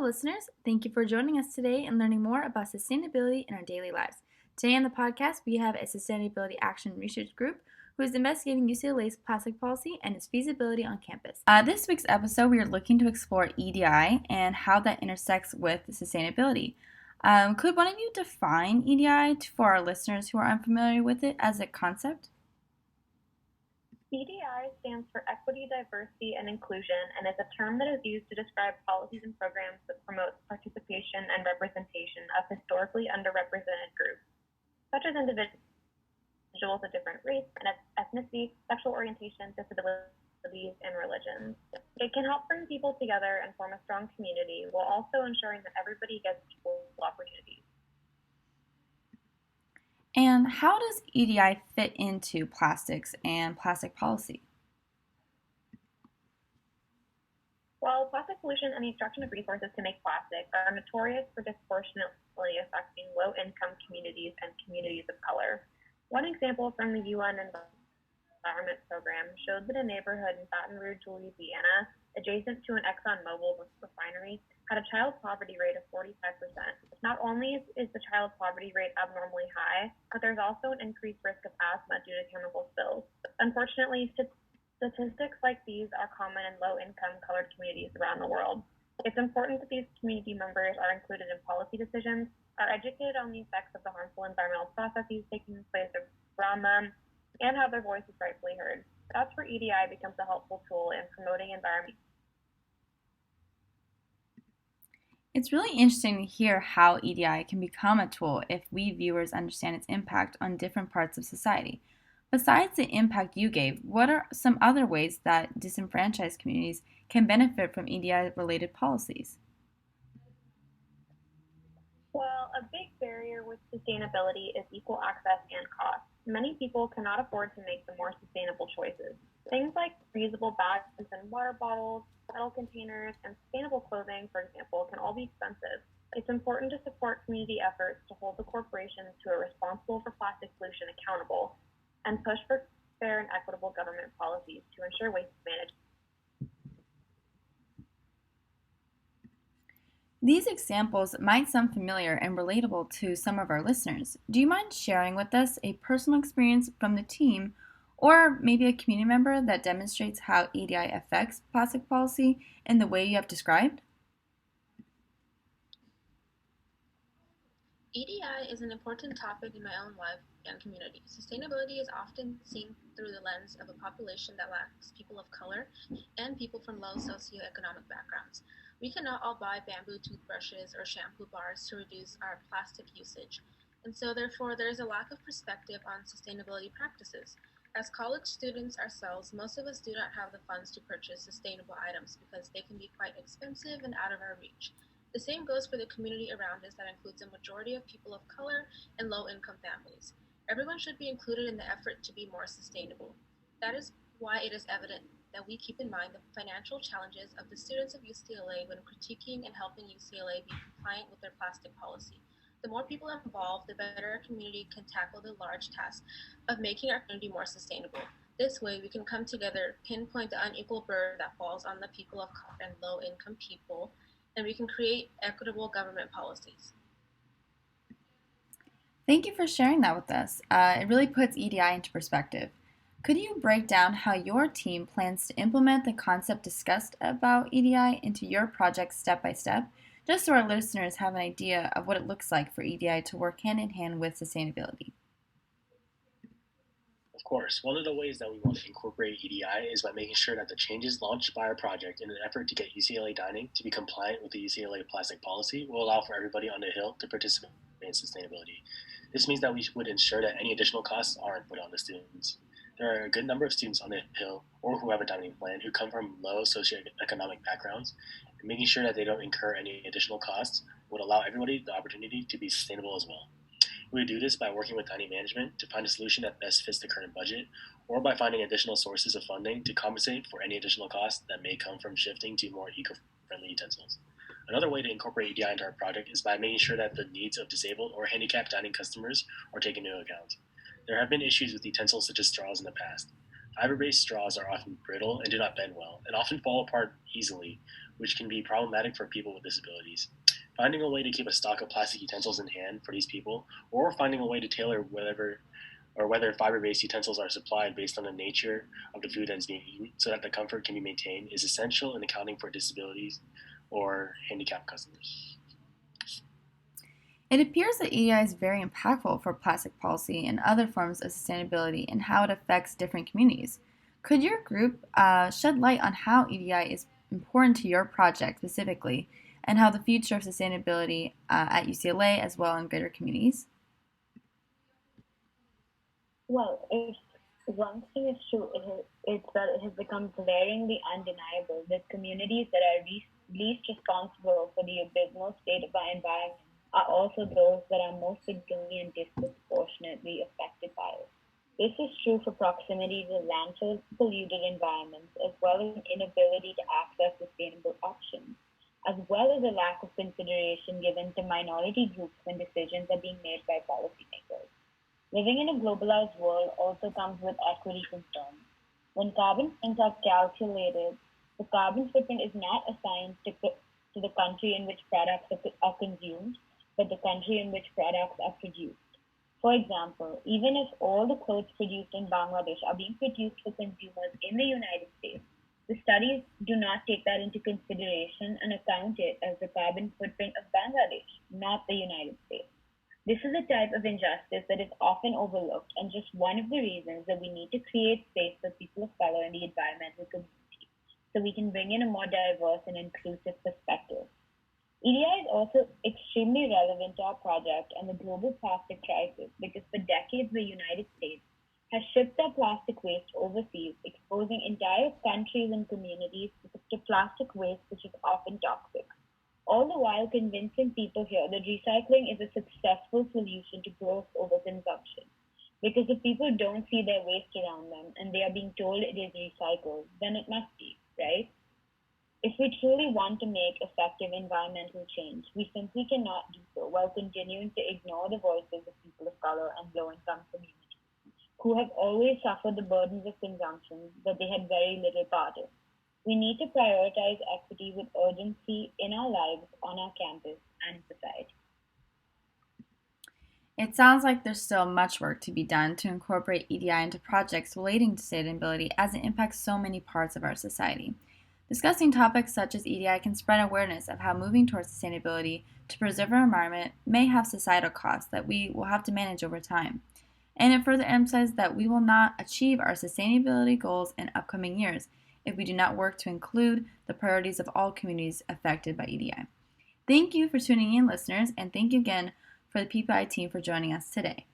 listeners. Thank you for joining us today and learning more about sustainability in our daily lives. Today on the podcast, we have a Sustainability Action Research Group who is investigating UCLA's plastic policy and its feasibility on campus. This week's episode, we are looking to explore EDI and how that intersects with sustainability. Could one of you define EDI for our listeners who are unfamiliar with it as a concept? EDI stands for Equity, Diversity, and Inclusion and is a term that is used to describe policies and programs that promote participation and representation of historically underrepresented groups, such as individuals of different race and ethnicity, sexual orientation, disabilities, and religions. It can help bring people together and form a strong community while also ensuring that everybody gets equal opportunities. And how does EDI fit into plastics and plastic policy? While plastic pollution and the extraction of resources to make plastic are notorious for disproportionately affecting low-income communities and communities of color, one example from the UN Environment Program showed that a neighborhood in Baton Rouge, Louisiana, adjacent to an ExxonMobil refinery, had a child poverty rate of 45%. Not only is the child poverty rate abnormally high, but there's also an increased risk of asthma due to chemical spills. Unfortunately, statistics like these are common in low-income colored communities around the world. It's important that these community members are included in policy decisions, are educated on the effects of the harmful environmental processes taking place around them, and have their voices rightfully heard. That's where EDI becomes a helpful tool in promoting environment. It's really interesting to hear how EDI can become a tool if we viewers understand its impact on different parts of society. Besides the impact you gave, what are some other ways that disenfranchised communities can benefit from EDI-related policies? Well, a big barrier with sustainability is equal access and cost. Many people cannot afford to make the more sustainable choices. Things like reusable bags and water bottles, metal containers, and sustainable clothing, for example, can all be expensive. It's important to support community efforts to hold the corporations who are responsible for plastic pollution accountable and push for fair and equitable government policies to ensure waste management. These examples might sound familiar and relatable to some of our listeners. Do you mind sharing with us a personal experience from the team or maybe a community member that demonstrates how EDI affects plastic policy in the way you have described? EDI is an important topic in my own life and community. Sustainability is often seen through the lens of a population that lacks people of color and people from low socioeconomic backgrounds. We cannot all buy bamboo toothbrushes or shampoo bars to reduce our plastic usage, and so therefore there is a lack of perspective on sustainability practices. As college students ourselves, most of us do not have the funds to purchase sustainable items because they can be quite expensive and out of our reach. The same goes for the community around us that includes a majority of people of color and low-income families. Everyone should be included in the effort to be more sustainable. That is why it is evident that we keep in mind the financial challenges of the students of UCLA when critiquing and helping UCLA be compliant with their plastic policy. The more people involved, the better our community can tackle the large task of making our community more sustainable. This way, we can come together, pinpoint the unequal burden that falls on the people of color and low-income people, and we can create equitable government policies. Thank you for sharing that with us. It really puts EDI into perspective. Could you break down how your team plans to implement the concept discussed about EDI into your project step by step, just so our listeners have an idea of what it looks like for EDI to work hand in hand with sustainability? Of course, one of the ways that we want to incorporate EDI is by making sure that the changes launched by our project in an effort to get UCLA Dining to be compliant with the UCLA plastic policy will allow for everybody on the Hill to participate in sustainability. This means that we would ensure that any additional costs aren't put on the students. There are a good number of students on the Hill or who have a dining plan who come from low socioeconomic backgrounds, and making sure that they don't incur any additional costs would allow everybody the opportunity to be sustainable as well. We would do this by working with dining management to find a solution that best fits the current budget, or by finding additional sources of funding to compensate for any additional costs that may come from shifting to more eco-friendly utensils. Another way to incorporate EDI into our project is by making sure that the needs of disabled or handicapped dining customers are taken into account. There have been issues with utensils such as straws in the past. Fiber-based straws are often brittle and do not bend well, and often fall apart easily which can be problematic for people with disabilities. Finding a way to keep a stock of plastic utensils in hand for these people, or finding a way to tailor whether fiber-based utensils are supplied based on the nature of the food that is being eaten so that the comfort can be maintained is essential in accounting for disabilities or handicapped customers. It appears that EDI is very impactful for plastic policy and other forms of sustainability and how it affects different communities. Could your group shed light on how EDI is important to your project specifically and how the future of sustainability at UCLA as well in greater communities? Well, if one thing is true, it's that it has become glaringly undeniable that communities that are least responsible for the abysmal state of our environment are also those that are most significantly and disproportionately affected by it. This is true for proximity to landfill polluted environments, as well as an inability to access sustainable options, as well as a lack of consideration given to minority groups when decisions are being made by policymakers. Living in a globalized world also comes with equity concerns. When carbon footprints are calculated, the carbon footprint is not assigned to the country in which products are consumed, but the country in which products are produced. For example, even if all the clothes produced in Bangladesh are being produced for consumers in the United States, the studies do not take that into consideration and account it as the carbon footprint of Bangladesh, not the United States. This is a type of injustice that is often overlooked and just one of the reasons that we need to create space for people of color in the environmental community so we can bring in a more diverse and inclusive perspective. EDI is also extremely relevant to our project and the global plastic crisis because for decades the United States has shipped their plastic waste overseas, exposing entire countries and communities to plastic waste which is often toxic. All the while convincing people here that recycling is a successful solution to gross overconsumption. Because if people don't see their waste around them and they are being told it is recycled, then it must be, right? If we truly want to make effective environmental change, we simply cannot do so while continuing to ignore the voices of people of color and low-income communities, who have always suffered the burdens of consumption that they had very little part in. We need to prioritize equity with urgency in our lives, on our campus, and in society. It sounds like there's still much work to be done to incorporate EDI into projects relating to sustainability as it impacts so many parts of our society. Discussing topics such as EDI can spread awareness of how moving towards sustainability to preserve our environment may have societal costs that we will have to manage over time. And it further emphasizes that we will not achieve our sustainability goals in upcoming years if we do not work to include the priorities of all communities affected by EDI. Thank you for tuning in, listeners, and thank you again for the PPI team for joining us today.